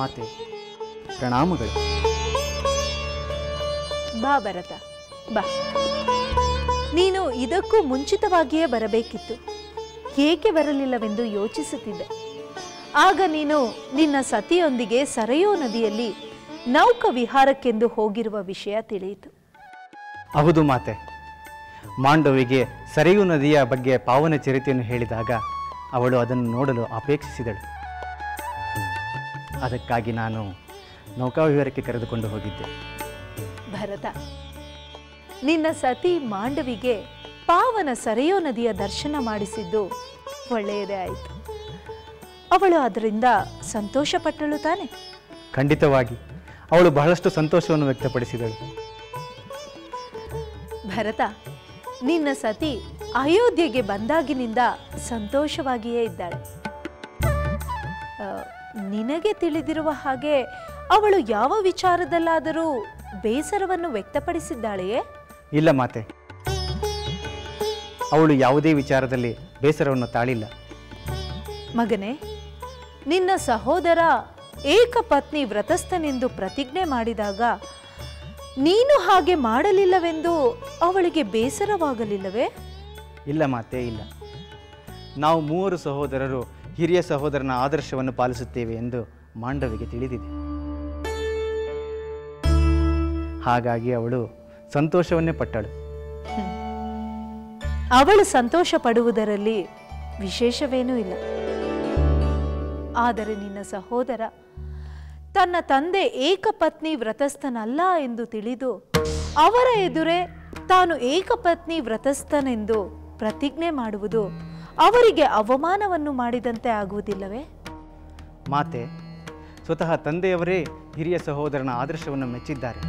ಮಾತೆ, ಪ್ರಣಾಮಗಳು. ಬಾ ಭರತ, ಬಾ. ನೀನು ಇದಕ್ಕೂ ಮುಂಚಿತವಾಗಿಯೇ ಬರಬೇಕಿತ್ತು. ಏಕೆ ಬರಲಿಲ್ಲವೆಂದು ಯೋಚಿಸುತ್ತಿದ್ದೆ. ಆಗ ನೀನು ನಿನ್ನ ಸತಿಯೊಂದಿಗೆ ಸರಯೂ ನದಿಯಲ್ಲಿ ನೌಕ ವಿಹಾರಕ್ಕೆಂದು ಹೋಗಿರುವ ವಿಷಯ ತಿಳಿಯಿತು. ಹೌದು ಮಾತೆ. ಮಾಂಡವಿಗೆ ಸರಯೂ ನದಿಯ ಬಗ್ಗೆ ಪಾವನ ಚರಿತೆಯನ್ನು ಹೇಳಿದಾಗ ಅವಳು ಅದನ್ನು ನೋಡಲು ಅಪೇಕ್ಷಿಸಿದಳು. ಅದಕ್ಕಾಗಿ ನಾನು ನೌಕಾವಿಹಾರಕ್ಕೆ ಕರೆದುಕೊಂಡು ಹೋಗಿದ್ದೆ. ಭರತ, ನಿನ್ನ ಸತಿ ಮಾಂಡವಿಗೆ ಪಾವನ ಸರಯೂ ನದಿಯ ದರ್ಶನ ಮಾಡಿಸಿದ್ದು ಒಳ್ಳೆಯದೇ ಆಯಿತು. ಅವಳು ಅದರಿಂದ ಸಂತೋಷಪಟ್ಟಳು ತಾನೆ? ಖಂಡಿತವಾಗಿ ಅವಳು ಬಹಳಷ್ಟು ಸಂತೋಷವನ್ನು ವ್ಯಕ್ತಪಡಿಸಿದಳು. ಭರತ, ನಿನ್ನ ಸತಿ ಅಯೋಧ್ಯೆಗೆ ಬಂದಾಗಿನಿಂದ ಸಂತೋಷವಾಗಿಯೇ ಇದ್ದಾಳೆ. ನಿನಗೆ ತಿಳಿದಿರುವ ಹಾಗೆ ಅವಳು ಯಾವ ವಿಚಾರದಲ್ಲಾದರೂ ಬೇಸರವನ್ನು ವ್ಯಕ್ತಪಡಿಸಿದ್ದಾಳೆಯೇ? ಇಲ್ಲ ಮಾತೆ, ಅವಳು ಯಾವುದೇ ವಿಚಾರದಲ್ಲಿ ಬೇಸರವನ್ನು ತಾಳಿಲ್ಲ. ಮಗನೇ, ನಿನ್ನ ಸಹೋದರ ಏಕಪತ್ನಿ ವ್ರತಸ್ಥನೆಂದು ಪ್ರತಿಜ್ಞೆ ಮಾಡಿದಾಗ ನೀನು ಹಾಗೆ ಮಾಡಲಿಲ್ಲವೆಂದು ಅವಳಿಗೆ ಬೇಸರವಾಗಲಿಲ್ಲವೇ? ಇಲ್ಲ ಮಾತೆ, ಇಲ್ಲ. ನಾವು ಮೂವರು ಸಹೋದರರು ಹಿರಿಯ ಸಹೋದರನ ಆದರ್ಶವನ್ನು ಪಾಲಿಸುತ್ತೇವೆ ಎಂದು ಮಾಂಡವಿಗೆ ತಿಳಿದಿದೆ. ಹಾಗಾಗಿ ಅವಳು ಸಂತೋಷವನ್ನೇ ಪಟ್ಟಳು. ಅವಳು ಸಂತೋಷ ಪಡುವುದರಲ್ಲಿ ವಿಶೇಷವೇನೂ ಇಲ್ಲ. ಆದರೆ ನಿನ್ನ ಸಹೋದರ ತನ್ನ ತಂದೆ ಏಕಪತ್ನಿ ವ್ರತಸ್ಥನಲ್ಲ ಎಂದು ತಿಳಿದು ಅವರ ಎದುರೇ ತಾನು ಏಕಪತ್ನಿ ವ್ರತಸ್ಥನೆಂದು ಪ್ರತಿಜ್ಞೆ ಮಾಡುವುದು ಅವರಿಗೆ ಅವಮಾನವನ್ನು ಮಾಡಿದಂತೆ ಆಗುವುದಿಲ್ಲವೇ? ಮಾತೆ, ಸ್ವತಃ ತಂದೆಯವರೇ ಹಿರಿಯ ಸಹೋದರನ ಆದರ್ಶವನ್ನು ಮೆಚ್ಚಿದ್ದಾರೆ.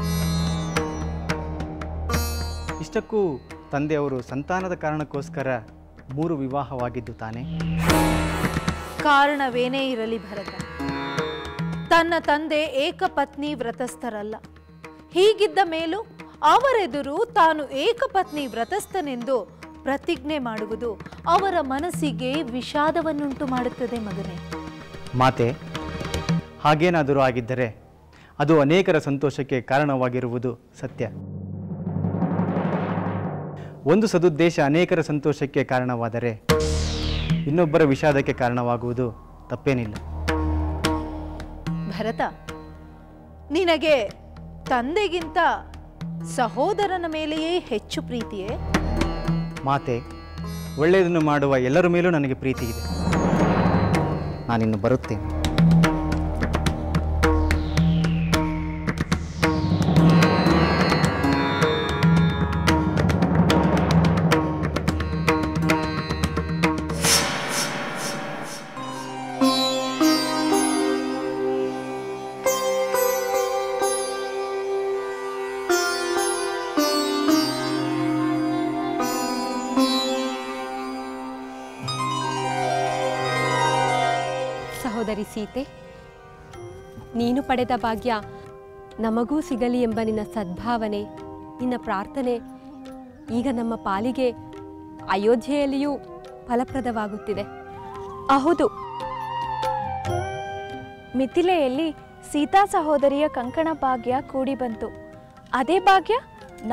ಇಷ್ಟಕ್ಕೂ ತಂದೆಯವರು ಸಂತಾನದ ಕಾರಣಕ್ಕೋಸ್ಕರ 3 ವಿವಾಹವಾಗಿದ್ದು ತಾನೆ? ಕಾರಣವೇನೇ ಇರಲಿ ಭರತ, ತನ್ನ ತಂದೆ ಏಕಪತ್ನಿ ವ್ರತಸ್ಥರಲ್ಲ. ಹೀಗಿದ್ದ ಮೇಲೂ ಅವರೆದುರು ತಾನು ಏಕಪತ್ನಿ ವ್ರತಸ್ಥನೆಂದು ಪ್ರತಿಜ್ಞೆ ಮಾಡುವುದು ಅವರ ಮನಸ್ಸಿಗೆ ವಿಷಾದವನ್ನುಂಟು ಮಾಡುತ್ತದೆ ಮಗನೇ. ಮಾತೆ, ಹಾಗೇನಾದರೂ ಆಗಿದ್ದರೆ ಅದು ಅನೇಕರ ಸಂತೋಷಕ್ಕೆ ಕಾರಣವಾಗಿರುವುದು ಸತ್ಯ. ಒಂದು ಸದುದ್ದೇಶ ಅನೇಕರ ಸಂತೋಷಕ್ಕೆ ಕಾರಣವಾದರೆ ಇನ್ನೊಬ್ಬರ ವಿಷಾದಕ್ಕೆ ಕಾರಣವಾಗುವುದು ತಪ್ಪೇನಿಲ್ಲ. ಭರತ, ನಿನಗೆ ತಂದೆಗಿಂತ ಸಹೋದರನ ಮೇಲೆಯೇ ಹೆಚ್ಚು ಪ್ರೀತಿಯೇ? ಮಾತೆ, ಒಳ್ಳೆಯದನ್ನು ಮಾಡುವ ಎಲ್ಲರ ಮೇಲೂ ನನಗೆ ಪ್ರೀತಿ ಇದೆ. ನಾನಿನ್ನು ಬರುತ್ತೇನೆ. ಸಹೋದರಿ ಸೀತೆ, ನೀನು ಪಡೆದ ಭಾಗ್ಯ ನಮಗೂ ಸಿಗಲಿ ಎಂಬ ನಿನ್ನ ಸದ್ಭಾವನೆ, ನಿನ್ನ ಪ್ರಾರ್ಥನೆ ಈಗ ನಮ್ಮ ಪಾಲಿಗೆ ಅಯೋಧ್ಯೆಯಲ್ಲಿಯೂ ಫಲಪ್ರದವಾಗುತ್ತಿದೆ. ಹೌದು, ಮಿಥಿಲೆಯಲ್ಲಿ ಸೀತಾ ಸಹೋದರಿಯ ಕಂಕಣ ಭಾಗ್ಯ ಕೂಡಿ ಬಂತು. ಅದೇ ಭಾಗ್ಯ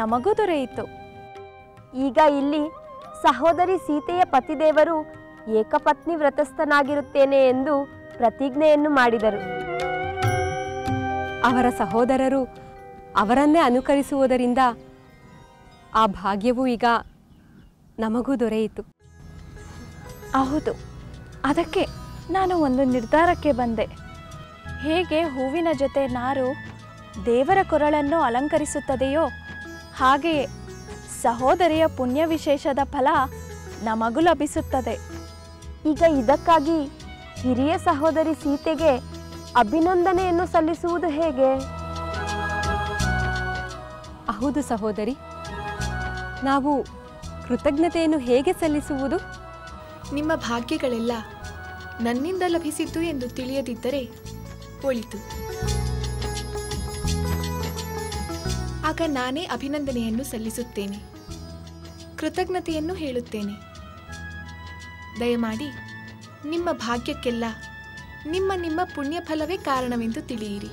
ನಮಗೂ ದೊರೆಯಿತು. ಈಗ ಇಲ್ಲಿ ಸಹೋದರಿ ಸೀತೆಯ ಪತಿದೇವರು ಏಕಪತ್ನಿ ವ್ರತಸ್ಥನಾಗಿರುತ್ತೇನೆ ಎಂದು ಪ್ರತಿಜ್ಞೆಯನ್ನು ಮಾಡಿದರು. ಅವರ ಸಹೋದರರು ಅವರನ್ನೇ ಅನುಕರಿಸುವುದರಿಂದ ಆ ಭಾಗ್ಯವೂ ಈಗ ನಮಗೂ ದೊರೆಯಿತು. ಹೌದು, ಅದಕ್ಕೆ ನಾನು ಒಂದು ನಿರ್ಧಾರಕ್ಕೆ ಬಂದೆ. ಹೇಗೆ ಹೂವಿನ ಜೊತೆ ನಾರು ದೇವರ ಕೊರಳನ್ನು ಅಲಂಕರಿಸುತ್ತದೆಯೋ ಹಾಗೆಯೇ ಸಹೋದರಿಯ ಪುಣ್ಯ ವಿಶೇಷದ ಫಲ ನಮಗೂ ಲಭಿಸುತ್ತದೆ. ಈಗ ಇದಕ್ಕಾಗಿ ಹಿರಿಯ ಸಹೋದರಿ ಸೀತೆಗೆ ಅಭಿನಂದನೆಯನ್ನು ಸಲ್ಲಿಸುವುದು ಹೇಗೆ? ಹೌದು ಸಹೋದರಿ, ನಾವು ಕೃತಜ್ಞತೆಯನ್ನು ಹೇಗೆ ಸಲ್ಲಿಸುವುದು? ನಿಮ್ಮ ಭಾಗ್ಯಗಳೆಲ್ಲ ನನ್ನಿಂದ ಲಭಿಸಿದ್ದು ಎಂದು ತಿಳಿಯದಿದ್ದರೆ ಒಳಿತು. ಆಗ ನಾನೇ ಅಭಿನಂದನೆಯನ್ನು ಸಲ್ಲಿಸುತ್ತೇನೆ, ಕೃತಜ್ಞತೆಯನ್ನು ಹೇಳುತ್ತೇನೆ. ದಯಮಾಡಿ ನಿಮ್ಮ ಭಾಗ್ಯಕ್ಕೆಲ್ಲ ನಿಮ್ಮ ನಿಮ್ಮ ಪುಣ್ಯಫಲವೇ ಕಾರಣವೆಂದು ತಿಳಿಯಿರಿ.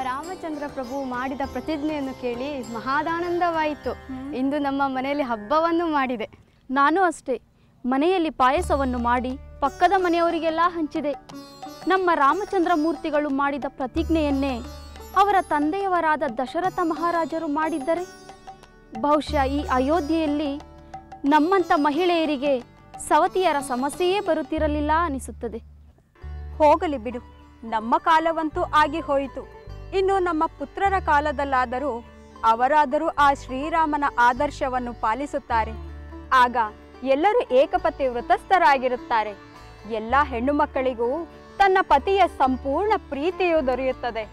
ರಾಮಚಂದ್ರ ಪ್ರಭು ಮಾಡಿದ ಪ್ರತಿಜ್ಞೆಯನ್ನು ಕೇಳಿ ಮಹಾದಾನಂದವಾಯಿತು. ಇಂದು ನಮ್ಮ ಮನೆಯಲ್ಲಿ ಹಬ್ಬವನ್ನು ಮಾಡಿದೆ. ನಾನು ಅಷ್ಟೇ ಮನೆಯಲ್ಲಿ ಪಾಯಸವನ್ನು ಮಾಡಿ ಪಕ್ಕದ ಮನೆಯವರಿಗೆಲ್ಲ ಹಂಚಿದೆ. ನಮ್ಮ ರಾಮಚಂದ್ರ ಮೂರ್ತಿಗಳು ಮಾಡಿದ ಪ್ರತಿಜ್ಞೆಯನ್ನೇ ಅವರ ತಂದೆಯವರಾದ ದಶರಥ ಮಹಾರಾಜರು ಮಾಡಿದ್ದರೆ ಬಹುಶಃ ಈ ಅಯೋಧ್ಯೆಯಲ್ಲಿ ನಮ್ಮಂಥ ಮಹಿಳೆಯರಿಗೆ ಸವತಿಯರ ಸಮಸ್ಯೆಯೇ ಬರುತ್ತಿರಲಿಲ್ಲ ಅನಿಸುತ್ತದೆ. ಹೋಗಲಿ ಬಿಡು, ನಮ್ಮ ಕಾಲವಂತೂ ಆಗಿ ಹೋಯಿತು. ಇನ್ನು ನಮ್ಮ ಪುತ್ರರ ಕಾಲದಲ್ಲಾದರೂ ಅವರಾದರೂ ಆ ಶ್ರೀರಾಮನ ಆದರ್ಶವನ್ನು ಪಾಲಿಸುತ್ತಾರೆ. ಆಗ ಎಲ್ಲರೂ ಏಕಪತಿ ವ್ರತಸ್ಥರಾಗಿರುತ್ತಾರೆ. ಎಲ್ಲ ಹೆಣ್ಣು ಮಕ್ಕಳಿಗೂ ತನ್ನ ಪತಿಯ ಸಂಪೂರ್ಣ ಪ್ರೀತಿಯೂ ದೊರೆಯುತ್ತದೆ.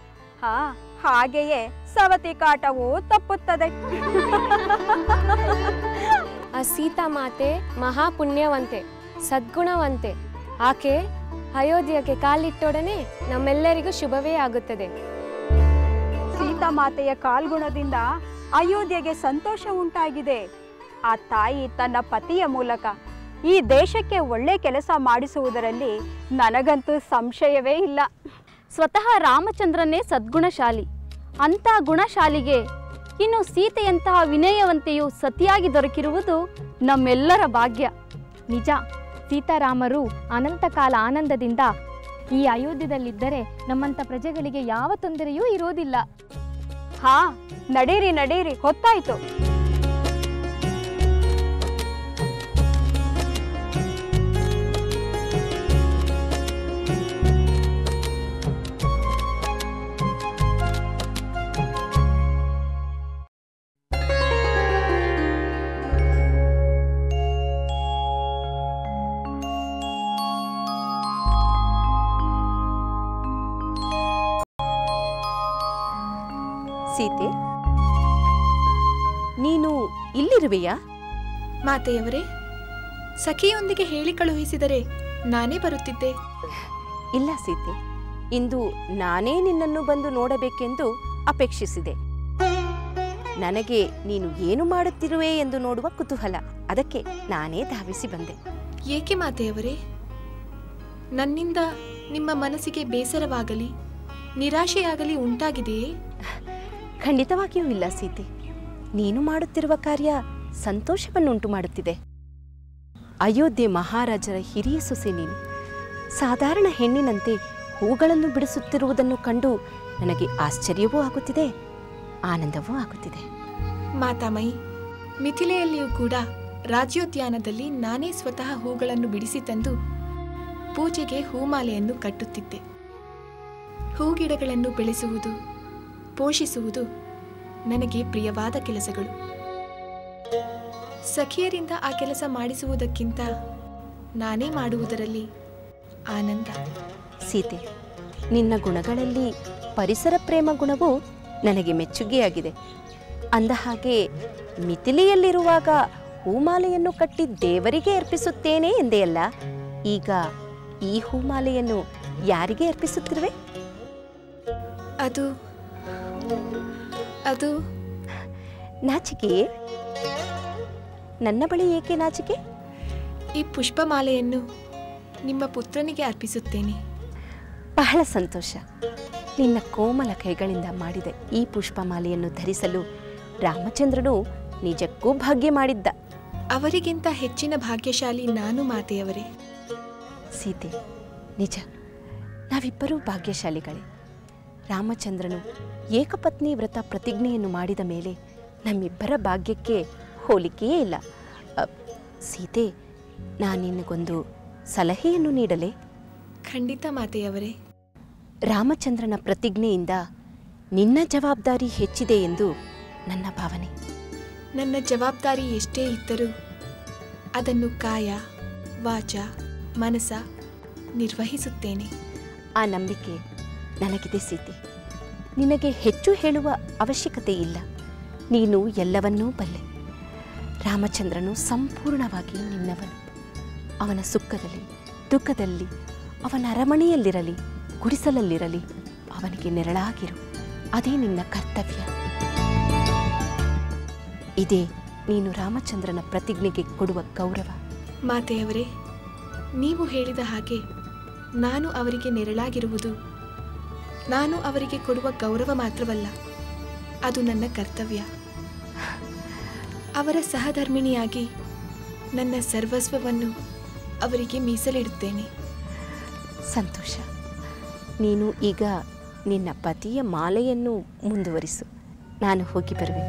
ಹಾಗೆಯೇ ಸವತಿ ಕಾಟವೂ ತಪ್ಪುತ್ತದೆ. ಆ ಸೀತಾಮಾತೆ ಮಹಾಪುಣ್ಯವಂತೆ, ಸದ್ಗುಣವಂತೆ. ಆಕೆ ಅಯೋಧ್ಯೆಗೆ ಕಾಲಿಟ್ಟೊಡನೆ ನಮ್ಮೆಲ್ಲರಿಗೂ ಶುಭವೇ ಆಗುತ್ತದೆ. ಸೀತಾಮಾತೆಯ ಕಾಲ್ಗುಣದಿಂದ ಅಯೋಧ್ಯೆಗೆ ಸಂತೋಷ ಉಂಟಾಗಿದೆ. ಆ ತಾಯಿ ತನ್ನ ಪತಿಯ ಮೂಲಕ ಈ ದೇಶಕ್ಕೆ ಒಳ್ಳೆ ಕೆಲಸ ಮಾಡಿಸುವುದರಲ್ಲಿ ನನಗಂತೂ ಸಂಶಯವೇ ಇಲ್ಲ. ಸ್ವತಃ ರಾಮಚಂದ್ರನೇ ಸದ್ಗುಣಶಾಲಿ. ಅಂಥ ಗುಣಶಾಲಿಗೆ ಇನ್ನು ಸೀತೆಯಂತಹ ವಿನಯವಂತೆಯು ಸತಿಯಾಗಿ ದೊರಕಿರುವುದು ನಮ್ಮೆಲ್ಲರ ಭಾಗ್ಯ. ನಿಜ, ಸೀತಾರಾಮರು ಅನಂತಕಾಲ ಆನಂದದಿಂದ ಈ ಅಯೋಧ್ಯೆಯಲ್ಲಿದ್ದರೆ ನಮ್ಮಂಥ ಪ್ರಜೆಗಳಿಗೆ ಯಾವ ತೊಂದರೆಯೂ ಇರೋದಿಲ್ಲ. ನಡೀರಿ ನಡೀರಿ, ಹೊತ್ತಾಯ್ತು. ಸೀತೆ, ನೀನು ಇಲ್ಲಿರುವೆಯಾ? ಮಾತೆಯವರೇ, ಸಖಿಯೊಂದಿಗೆ ಹೇಳಿ ಕಳುಹಿಸಿದರೆ ನಾನೇ ಬರುತ್ತಿದ್ದೆ. ಇಲ್ಲ ಸೀತೆ, ಇಂದು ನಾನೇ ನಿನ್ನನ್ನು ಬಂದು ನೋಡಬೇಕೆಂದು ಅಪೇಕ್ಷಿಸಿದೆ. ನನಗೆ ನೀನು ಏನು ಮಾಡುತ್ತಿರುವೆ ಎಂದು ನೋಡುವ ಕುತೂಹಲ. ಅದಕ್ಕೆ ನಾನೇ ಧಾವಿಸಿ ಬಂದೆ. ಏಕೆ ಮಾತೆಯವರೇ? ನನ್ನಿಂದ ನಿಮ್ಮ ಮನಸ್ಸಿಗೆ ಬೇಸರವಾಗಲಿ ನಿರಾಶೆಯಾಗಲಿ ಉಂಟಾಗಿದೆಯೇ? ಖಂಡಿತವಾಗಿಯೂ ಇಲ್ಲ ಸೀತೆ. ನೀನು ಮಾಡುತ್ತಿರುವ ಕಾರ್ಯ ಸಂತೋಷವನ್ನುಂಟು ಮಾಡುತ್ತಿದೆ. ಅಯೋಧ್ಯೆ ಮಹಾರಾಜರ ಹಿರಿಯ ಸೊಸೆ ನೀನು. ಸಾಧಾರಣ ಹೆಣ್ಣಿನಂತೆ ಹೂಗಳನ್ನು ಬಿಡಿಸುತ್ತಿರುವುದನ್ನು ಕಂಡು ನನಗೆ ಆಶ್ಚರ್ಯವೂ ಆಗುತ್ತಿದೆ, ಆನಂದವೂ ಆಗುತ್ತಿದೆ. ಮಾತಾಮಯಿ, ಮಿಥಿಲೆಯಲ್ಲಿಯೂ ಕೂಡ ರಾಜ್ಯೋದ್ಯಾನದಲ್ಲಿ ನಾನೇ ಸ್ವತಃ ಹೂಗಳನ್ನು ಬಿಡಿಸಿ ತಂದು ಪೂಜೆಗೆ ಹೂಮಾಲೆಯನ್ನು ಕಟ್ಟುತ್ತಿದ್ದೆ. ಹೂಗಿಡಗಳನ್ನು ಬೆಳೆಸುವುದು, ಪೋಷಿಸುವುದು ನನಗೆ ಪ್ರಿಯವಾದ ಕೆಲಸಗಳು. ಸಖಿಯರಿಂದ ಆ ಕೆಲಸ ಮಾಡಿಸುವುದಕ್ಕಿಂತ ನಾನೇ ಮಾಡುವುದರಲ್ಲಿ ಆನಂದ. ಸೀತೆ, ನಿನ್ನ ಗುಣಗಳಲ್ಲಿ ಪರಿಸರ ಪ್ರೇಮ ಗುಣವು ನನಗೆ ಮೆಚ್ಚುಗೆಯಾಗಿದೆ. ಅಂದ ಹಾಗೆ ಮಿಥಿಲೆಯಲ್ಲಿರುವಾಗ ಹೂಮಾಲೆಯನ್ನು ಕಟ್ಟಿ ದೇವರಿಗೆ ಅರ್ಪಿಸುತ್ತೇನೆ ಎಂದೆಯಲ್ಲ, ಈಗ ಈ ಹೂಮಾಲೆಯನ್ನು ಯಾರಿಗೆ ಅರ್ಪಿಸುತ್ತಿರುವೆ? ಅದು ನಾಚಿಕೆ? ನನ್ನ ಬಳಿ ಏಕೆ ನಾಚಿಕೆ? ಈ ಪುಷ್ಪಮಾಲೆಯನ್ನು ನಿಮ್ಮ ಪುತ್ರನಿಗೆ ಅರ್ಪಿಸುತ್ತೇನೆ. ಬಹಳ ಸಂತೋಷ. ನಿನ್ನ ಕೋಮಲ ಕೈಗಳಿಂದ ಮಾಡಿದ ಈ ಪುಷ್ಪಮಾಲೆಯನ್ನು ಧರಿಸಲು ರಾಮಚಂದ್ರನು ನಿಜಕ್ಕೂ ಭಾಗ್ಯ ಮಾಡಿದ್ದ. ಅವರಿಗಿಂತ ಹೆಚ್ಚಿನ ಭಾಗ್ಯಶಾಲಿ ನಾನು ಮಾತೆಯವರೇ. ಸೀತೆ, ನಿಜ, ನಾವಿಬ್ಬರೂ ಭಾಗ್ಯಶಾಲಿಗಳೇ. ರಾಮಚಂದ್ರನು ಏಕಪತ್ನಿ ವ್ರತ ಪ್ರತಿಜ್ಞೆಯನ್ನು ಮಾಡಿದ ಮೇಲೆ ನಮ್ಮಿಬ್ಬರ ಭಾಗ್ಯಕ್ಕೆ ಹೋಲಿಕೆಯೇ ಇಲ್ಲ. ಸೀತೆ, ನಾನು ನಿನಗೊಂದು ಸಲಹೆಯನ್ನು ನೀಡಲೇ? ಖಂಡಿತ ಮಾತೆಯವರೇ. ರಾಮಚಂದ್ರನ ಪ್ರತಿಜ್ಞೆಯಿಂದ ನಿನ್ನ ಜವಾಬ್ದಾರಿ ಹೆಚ್ಚಿದೆ ಎಂದು ನನ್ನ ಭಾವನೆ. ನನ್ನ ಜವಾಬ್ದಾರಿ ಎಷ್ಟೇ ಇದ್ದರೂ ಅದನ್ನು ಕಾಯ, ವಾಚ, ಮನಸ ನಿರ್ವಹಿಸುತ್ತೇನೆ. ಆ ನಂಬಿಕೆ ನನಗಿದೆ ಸೀತೆ. ನಿನಗೆ ಹೆಚ್ಚು ಹೇಳುವ ಅವಶ್ಯಕತೆ ಇಲ್ಲ. ನೀನು ಎಲ್ಲವನ್ನೂ ಬಲ್ಲೆ. ರಾಮಚಂದ್ರನು ಸಂಪೂರ್ಣವಾಗಿ ನಿನ್ನವನು. ಅವನ ಸುಖದಲ್ಲಿ ದುಃಖದಲ್ಲಿ, ಅವನ ಅರಮನೆಯಲ್ಲಿರಲಿ ಗುಡಿಸಲಲ್ಲಿರಲಿ ಅವನಿಗೆ ನೆರಳಾಗಿರು. ಅದೇ ನಿನ್ನ ಕರ್ತವ್ಯ. ಇದೇ ನೀನು ರಾಮಚಂದ್ರನ ಪ್ರತಿಜ್ಞೆಗೆ ಕೊಡುವ ಗೌರವ. ಮಾತೆಯವರೇ, ನೀವು ಹೇಳಿದ ಹಾಗೆ ನಾನು ಅವರಿಗೆ ನೆರಳಾಗಿರುವುದು ನಾನು ಅವರಿಗೆ ಕೊಡುವ ಗೌರವ ಮಾತ್ರವಲ್ಲ, ಅದು ನನ್ನ ಕರ್ತವ್ಯ. ಅವರ ಸಹಧರ್ಮಿಣಿಯಾಗಿ ನನ್ನ ಸರ್ವಸ್ವವನ್ನು ಅವರಿಗೆ ಮೀಸಲಿಡುತ್ತೇನೆ. ಸಂತೋಷ. ನೀನು ಈಗ ನಿನ್ನ ಪತಿಯ ಮಾಲೆಯನ್ನು ಮುಂದುವರಿಸು. ನಾನು ಹೋಗಿ ಬರುವೆ.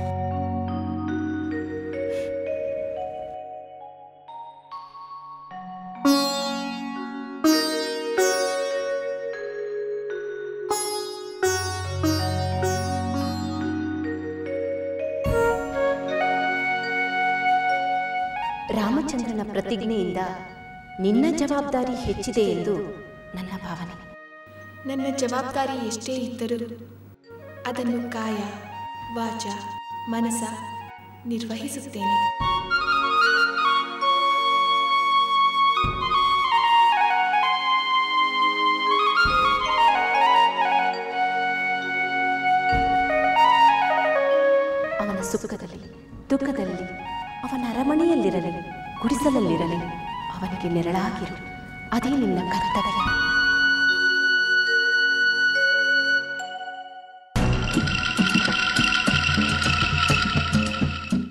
ರಾಮಚಂದ್ರನ ಪ್ರತಿಜ್ಞೆಯಿಂದ ನಿನ್ನ ಜವಾಬ್ದಾರಿ ಹೆಚ್ಚಿದೆ ಎಂದು ನನ್ನ ಭಾವನೆ. ನನ್ನ ಜವಾಬ್ದಾರಿ ಎಷ್ಟೇ ಇದ್ದರೂ ಅದನ್ನು ಕಾಯ ವಾಚ ಮನಸ ನಿರ್ವಹಿಸುತ್ತೇನೆ. ಅವನ ಸುಖದಲ್ಲಿ ದುಃಖದಲ್ಲಿ, ಅವನ ಅರಮನೆಯಲ್ಲಿರಲಿ ಗುಡಿಸಲಲ್ಲಿರಲಿ ಅವನಿಗೆ ನೆರಳಾಗಿರು. ಅದೇ ನಿನ್ನ ಕರ್ತವ್ಯ.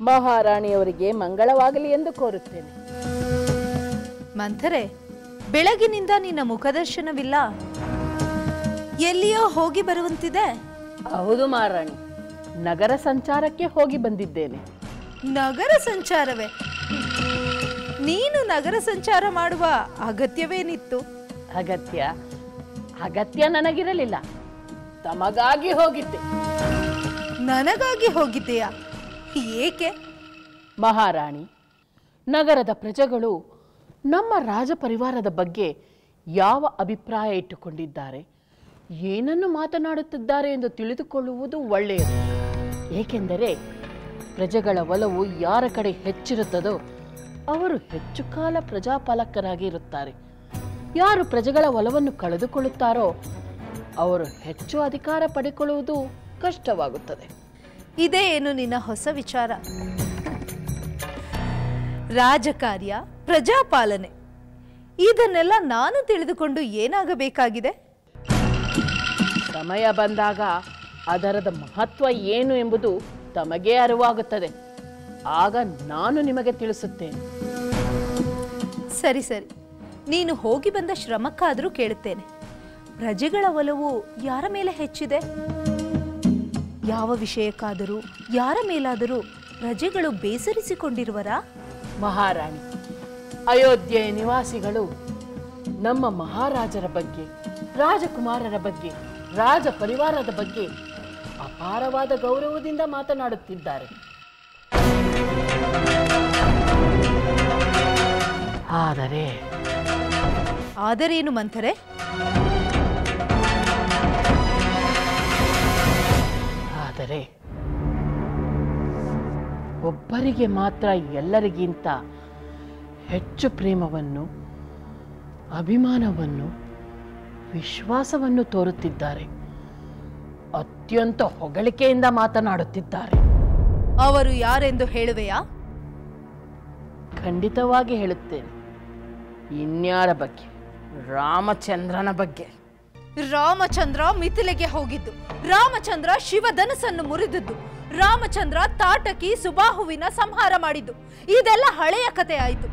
ಮಹಾರಾಣಿಯವರಿಗೆ ಮಂಗಳವಾಗಲಿ ಎಂದು ಕೋರುತ್ತೇನೆ. ಮಂಥರೆ, ಬೆಳಗಿನಿಂದ ನಿನ್ನ ಮುಖದರ್ಶನವಿಲ್ಲ. ಎಲ್ಲಿಯೋ ಹೋಗಿ ಬರುವಂತಿದೆ. ಹೌದು ಮಹಾರಾಣಿ, ನಗರ ಸಂಚಾರಕ್ಕೆ ಹೋಗಿ ಬಂದಿದ್ದೇನೆ. ನಗರ ಸಂಚಾರವೇ? ನೀನು ನಗರ ಸಂಚಾರ ಮಾಡುವ ಅಗತ್ಯವೇನಿತ್ತು? ಅಗತ್ಯ ನನಗಿರಲಿಲ್ಲ. ತಮಗಾಗಿ ಹೋಗಿದ್ದೆ. ನನಗಾಗಿ ಹೋಗಿದ್ದೀಯಾ? ಏಕೆ? ಮಹಾರಾಣಿ, ನಗರದ ಪ್ರಜೆಗಳು ನಮ್ಮ ರಾಜ ಪರಿವಾರದ ಬಗ್ಗೆ ಯಾವ ಅಭಿಪ್ರಾಯ ಇಟ್ಟುಕೊಂಡಿದ್ದಾರೆ, ಏನನ್ನು ಮಾತನಾಡುತ್ತಿದ್ದಾರೆ ಎಂದು ತಿಳಿದುಕೊಳ್ಳುವುದು ಒಳ್ಳೆಯದು. ಏಕೆಂದರೆ ಪ್ರಜೆಗಳ ಒಲವು ಯಾರ ಕಡೆ ಹೆಚ್ಚಿರುತ್ತದೋ ಅವರು ಹೆಚ್ಚು ಕಾಲ ಪ್ರಜಾಪಾಲಕರಾಗಿ ಇರುತ್ತಾರೆ. ಯಾರು ಪ್ರಜೆಗಳ ಒಲವನ್ನು ಕಳೆದುಕೊಳ್ಳುತ್ತಾರೋ ಅವರು ಹೆಚ್ಚು ಅಧಿಕಾರ ಪಡೆದುಕೊಳ್ಳುವುದು ಕಷ್ಟವಾಗುತ್ತದೆ. ಇದೇ ಏನು ನಿನ್ನ ಹೊಸ ವಿಚಾರ? ರಾಜಕಾರ್ಯ, ಪ್ರಜಾಪಾಲನೆ, ಇದನ್ನೆಲ್ಲ ನಾನು ತಿಳಿದುಕೊಂಡು ಏನಾಗಬೇಕಾಗಿದೆ? ಸಮಯ ಬಂದಾಗ ಅದರದ ಮಹತ್ವ ಏನು ಎಂಬುದು ತಮಗೇ ಅರಿವಾಗುತ್ತದೆ. ಆಗ ನಾನು ನಿಮಗೆ ತಿಳಿಸುತ್ತೇನೆ. ಸರಿ ಸರಿ, ನೀನು ಹೋಗಿ ಬಂದ ಶ್ರಮಕ್ಕಾದರೂ ಕೇಳುತ್ತೇನೆ. ಪ್ರಜೆಗಳ ಒಲವು ಯಾರ ಮೇಲೆ ಹೆಚ್ಚಿದೆ? ಯಾವ ವಿಷಯಕ್ಕಾದರೂ ಯಾರ ಮೇಲಾದರೂ ಪ್ರಜೆಗಳು ಬೇಸರಿಸಿಕೊಂಡಿರುವರಾ? ಮಹಾರಾಣಿ, ಅಯೋಧ್ಯೆಯ ನಿವಾಸಿಗಳು ನಮ್ಮ ಮಹಾರಾಜರ ಬಗ್ಗೆ, ರಾಜಕುಮಾರರ ಬಗ್ಗೆ, ರಾಜ ಪರಿವಾರದ ಬಗ್ಗೆ ಅಪಾರವಾದ ಗೌರವದಿಂದ ಮಾತನಾಡುತ್ತಿದ್ದಾರೆ. ಆದರೇನು ಮಂಥರೆ? ಆದರೆ ಒಬ್ಬರಿಗೆ ಮಾತ್ರ ಎಲ್ಲರಿಗಿಂತ ಹೆಚ್ಚು ಪ್ರೇಮವನ್ನು, ಅಭಿಮಾನವನ್ನು, ವಿಶ್ವಾಸವನ್ನು ತೋರುತ್ತಿದ್ದಾರೆ. ಅತ್ಯಂತ ಹೊಗಳಿಕೆಯಿಂದ ಮಾತನಾಡುತ್ತಿದ್ದಾರೆ. ಅವರು ಯಾರೆಂದು ಹೇಳುವೆಯಾ? ಖಂಡಿತವಾಗಿ ಹೇಳುತ್ತೇನೆ. ಇನ್ಯಾರ ಬಗ್ಗೆ? ರಾಮಚಂದ್ರನ ಬಗ್ಗೆ. ರಾಮಚಂದ್ರ ಮಿಥಿಲೆಗೆ ಹೋಗಿದ್ದು, ರಾಮಚಂದ್ರ ಶಿವಧನಸ್ಸನ್ನು ಮುರಿದಿದ್ದು, ರಾಮಚಂದ್ರ ತಾಟಕಿ ಸುಬಾಹುವಿನ ಸಂಹಾರ ಮಾಡಿದ್ದು, ಇದೆಲ್ಲ ಹಳೆಯ ಕಥೆ ಆಯಿತು.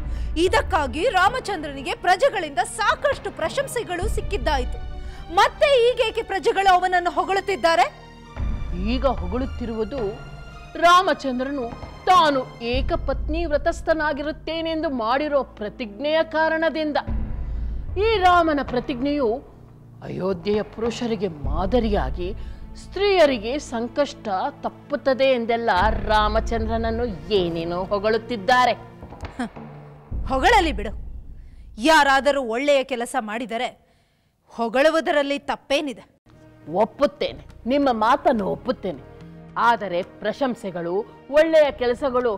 ಇದಕ್ಕಾಗಿ ರಾಮಚಂದ್ರನಿಗೆ ಪ್ರಜೆಗಳಿಂದ ಸಾಕಷ್ಟು ಪ್ರಶಂಸೆಗಳು ಸಿಕ್ಕಿದ್ದಾಯಿತು. ಮತ್ತೆ ಈಗೇಕೆ ಪ್ರಜೆಗಳು ಅವನನ್ನು ಹೊಗಳುತ್ತಿದ್ದಾರೆ? ಈಗ ಹೊಗಳುತ್ತಿರುವುದು ರಾಮಚಂದ್ರನು ತಾನು ಏಕಪತ್ನಿ ವ್ರತಸ್ಥನಾಗಿರುತ್ತೇನೆಂದು ಮಾಡಿರೋ ಪ್ರತಿಜ್ಞೆಯ ಕಾರಣದಿಂದ. ಈ ರಾಮನ ಪ್ರತಿಜ್ಞೆಯು ಅಯೋಧ್ಯೆಯ ಪುರುಷರಿಗೆ ಮಾದರಿಯಾಗಿ ಸ್ತ್ರೀಯರಿಗೆ ಸಂಕಷ್ಟ ತಪ್ಪುತ್ತದೆ ಎಂದೆಲ್ಲ ರಾಮಚಂದ್ರನನ್ನು ಏನೇನೋ ಹೊಗಳುತ್ತಿದ್ದಾರೆ. ಹೊಗಳಲಿ ಬಿಡು. ಯಾರಾದರೂ ಒಳ್ಳೆಯ ಕೆಲಸ ಮಾಡಿದರೆ ಹೊಗಳುವುದರಲ್ಲಿ ತಪ್ಪೇನಿದೆ? ಒಪ್ಪುತ್ತೇನೆ, ನಿಮ್ಮ ಮಾತನ್ನು ಒಪ್ಪುತ್ತೇನೆ. ಆದರೆ ಪ್ರಶಂಸೆಗಳು, ಒಳ್ಳೆಯ ಕೆಲಸಗಳು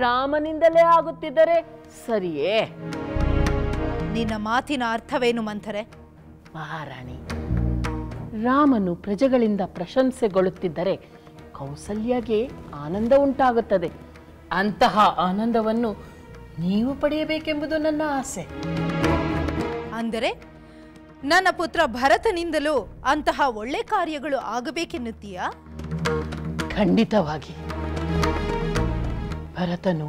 ರಾಮನಿಂದಲೇ ಆಗುತ್ತಿದ್ದರೆ ಸರಿಯೇ? ನಿನ್ನ ಮಾತಿನ ಅರ್ಥವೇನು ಮಂಥರೆ? ಮಹಾರಾಣಿ, ರಾಮನು ಪ್ರಜೆಗಳಿಂದ ಪ್ರಶಂಸೆಗೊಳ್ಳುತ್ತಿದ್ದರೆ ಕೌಸಲ್ಯಗೆ ಆನಂದ ಉಂಟಾಗುತ್ತದೆ. ಅಂತಹ ಆನಂದವನ್ನು ನೀವು ಪಡೆಯಬೇಕೆಂಬುದು ನನ್ನ ಆಸೆ. ಅಂದರೆ ನನ್ನ ಪುತ್ರ ಭರತನಿಂದಲೂ ಅಂತಹ ಒಳ್ಳೆ ಕಾರ್ಯಗಳು ಆಗಬೇಕೆನ್ನುತ್ತೀಯಾ? ಖಂಡಿತವಾಗಿ. ಭರತನು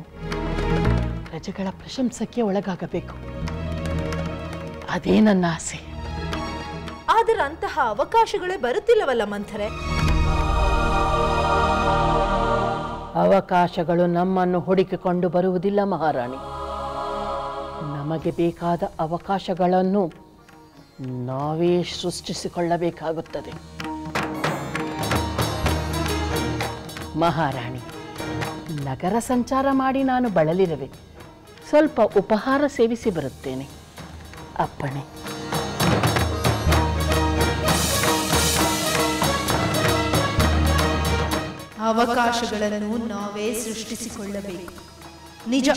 ಪ್ರಜೆಗಳ ಪ್ರಶಂಸಕ್ಕೆ ಒಳಗಾಗಬೇಕು, ಅದೇ ನನ್ನ ಆಸೆ. ಆದರೆ ಅಂತಹ ಅವಕಾಶಗಳೇ ಬರುತ್ತಿಲ್ಲವಲ್ಲ ಮಂಥರೆ? ಅವಕಾಶಗಳು ನಮ್ಮನ್ನು ಹುಡುಕಿಕೊಂಡು ಬರುವುದಿಲ್ಲ ಮಹಾರಾಣಿ. ನಮಗೆ ಬೇಕಾದ ಅವಕಾಶಗಳನ್ನು ನಾವೇ ಸೃಷ್ಟಿಸಿಕೊಳ್ಳಬೇಕಾಗುತ್ತದೆ. ಮಹಾರಾಣಿ, ನಗರ ಸಂಚಾರ ಮಾಡಿ ನಾನು ಬಳಲಿರುವೆ. ಸ್ವಲ್ಪ ಉಪಹಾರ ಸೇವಿಸಿ ಬರುತ್ತೇನೆ. ಅಪ್ಪಣೆ. ಅವಕಾಶಗಳನ್ನು ನಾವೇ ಸೃಷ್ಟಿಸಿಕೊಳ್ಳಬೇಕು. ನಿಜ,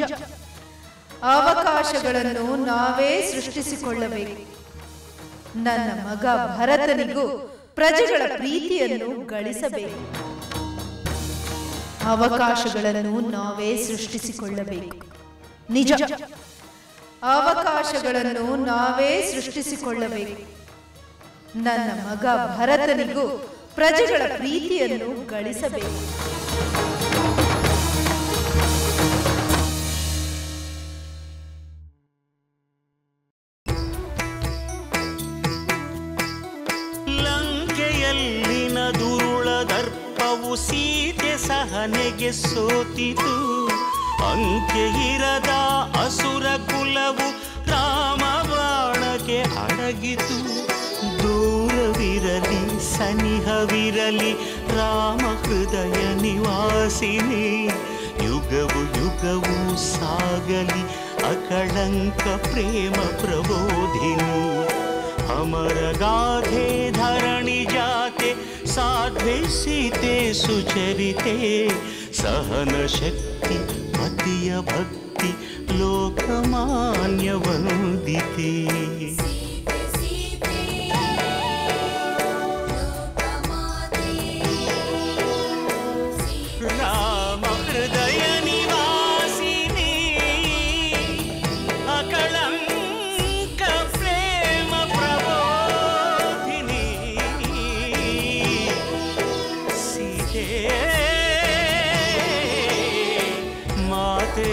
ಅವಕಾಶಗಳನ್ನು ನಾವೇ ಸೃಷ್ಟಿಸಿಕೊಳ್ಳಬೇಕು. ನನ್ನ ಮಗ ಭರತನಿಗೂ ಪ್ರಜೆಗಳ ಪ್ರೀತಿಯನ್ನು ಗಳಿಸಬೇಕು. ಅವಕಾಶಗಳನ್ನು ನಾವೇ ಸೃಷ್ಟಿಸಿಕೊಳ್ಳಬೇಕು. ನಿಜ, ಅವಕಾಶಗಳನ್ನು ನಾವೇ ಸೃಷ್ಟಿಸಿಕೊಳ್ಳಬೇಕು. ನನ್ನ ಮಗ ಭರತನಿಗೂ ಪ್ರಜೆಗಳ ಪ್ರೀತಿಯನ್ನು ಗಳಿಸಬೇಕು. ಲಂಕೆಯಲ್ಲಿನ ದುರುಳ ದರ್ಪವು ಸೀತೆ ಸಹನೆಗೆ ಸೋತಿತು. ಅಂಕೆ ಇರದ ಅಸುರ ಕುಲವು ರಾಮ ಬಾಣಕ್ಕೆ ಅಡಗಿತು. ದೂರವಿರಲಿ ಸನಿಹವಿರಲಿ ರಾಮ ಹೃದಯ ನಿವಾಸಿನಿ. ಯುಗವು ಯುಗವು ಸಾಗಲಿ ಅಕಳಂಕ ಪ್ರೇಮ ಪ್ರಬೋಧಿನಿ. ಅಮರ ಗಾಧೆ ಧರಣಿ ಜಾತೆ ಸಾಧ್ವೆ ಸೀತೆ ಸುಚರಿತೆ. ಸಹನ ಶಕ್ತಿ ಪತಿಯ ಭಕ್ತಿ ಲೋಕಮಾನ್ಯ ವಂದಿತೆ. ರಾಮ ಹೃದಯ ನಿವಾಸಿನಿ ಅಕಳಂಕ ಪ್ರೇಮ ಪ್ರಬೋಧಿನಿ. ಸೀತೆ ಮಾತೆ